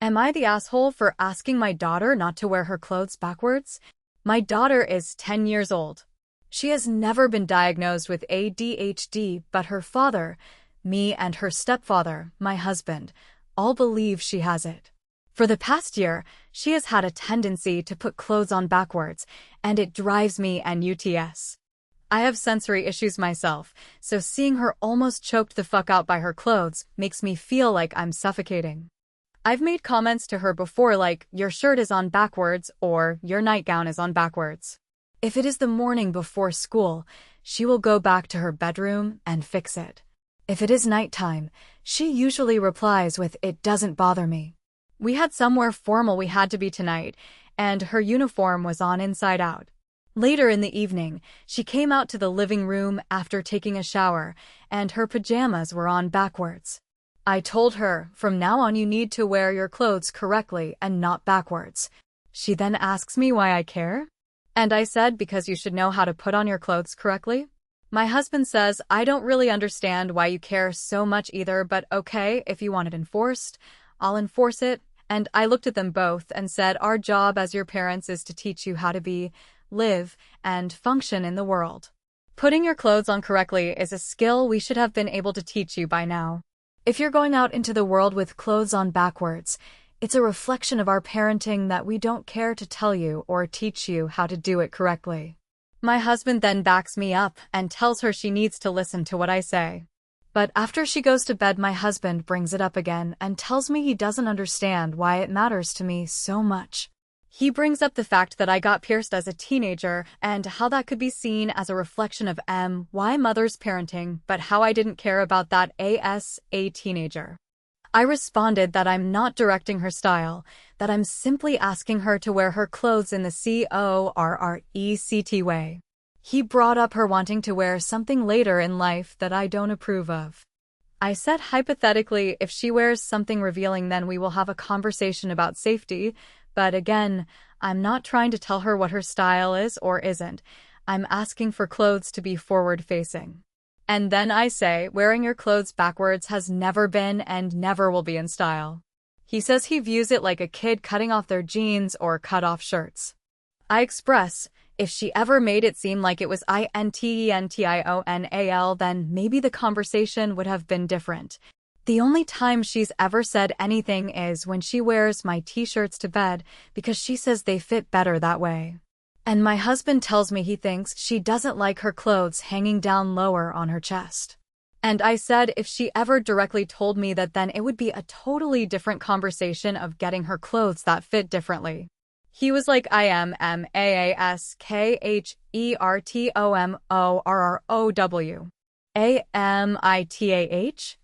Am I the asshole for asking my daughter not to wear her clothes backwards? My daughter is 10 years old. She has never been diagnosed with ADHD, but her father, me, and her stepfather, my husband, all believe she has it. For the past year, she has had a tendency to put clothes on backwards, and it drives me nuts. I have sensory issues myself, so seeing her almost choked the fuck out by her clothes makes me feel like I'm suffocating. I've made comments to her before like, your shirt is on backwards or your nightgown is on backwards. If it is the morning before school, she will go back to her bedroom and fix it. If it is nighttime, she usually replies with, it doesn't bother me. We had somewhere formal we had to be tonight, and her uniform was on inside out. Later in the evening, she came out to the living room after taking a shower, and her pajamas were on backwards. I told her, from now on you need to wear your clothes correctly and not backwards. She then asks me why I care? And I said because you should know how to put on your clothes correctly. My husband says, I don't really understand why you care so much either, but okay, if you want it enforced, I'll enforce it. And I looked at them both and said, our job as your parents is to teach you how to be, live, and function in the world. Putting your clothes on correctly is a skill we should have been able to teach you by now. If you're going out into the world with clothes on backwards, it's a reflection of our parenting that we don't care to tell you or teach you how to do it correctly. My husband then backs me up and tells her she needs to listen to what I say. But after she goes to bed, my husband brings it up again and tells me he doesn't understand why it matters to me so much. He brings up the fact that I got pierced as a teenager and how that could be seen as a reflection of my mother's parenting, but how I didn't care about that as a teenager. I responded that I'm not directing her style, that I'm simply asking her to wear her clothes in the correct way. He brought up her wanting to wear something later in life that I don't approve of. I said hypothetically, if she wears something revealing, then we will have a conversation about safety. But again, I'm not trying to tell her what her style is or isn't. I'm asking for clothes to be forward-facing. And then I say, wearing your clothes backwards has never been and never will be in style. He says he views it like a kid cutting off their jeans or cut-off shirts. I express, if she ever made it seem like it was intentional, then maybe the conversation would have been different. The only time she's ever said anything is when she wears my t-shirts to bed because she says they fit better that way. And my husband tells me he thinks she doesn't like her clothes hanging down lower on her chest. And I said if she ever directly told me that, then it would be a totally different conversation of getting her clothes that fit differently. He was like, I am MAASKHERTOMORROW. AMITAH?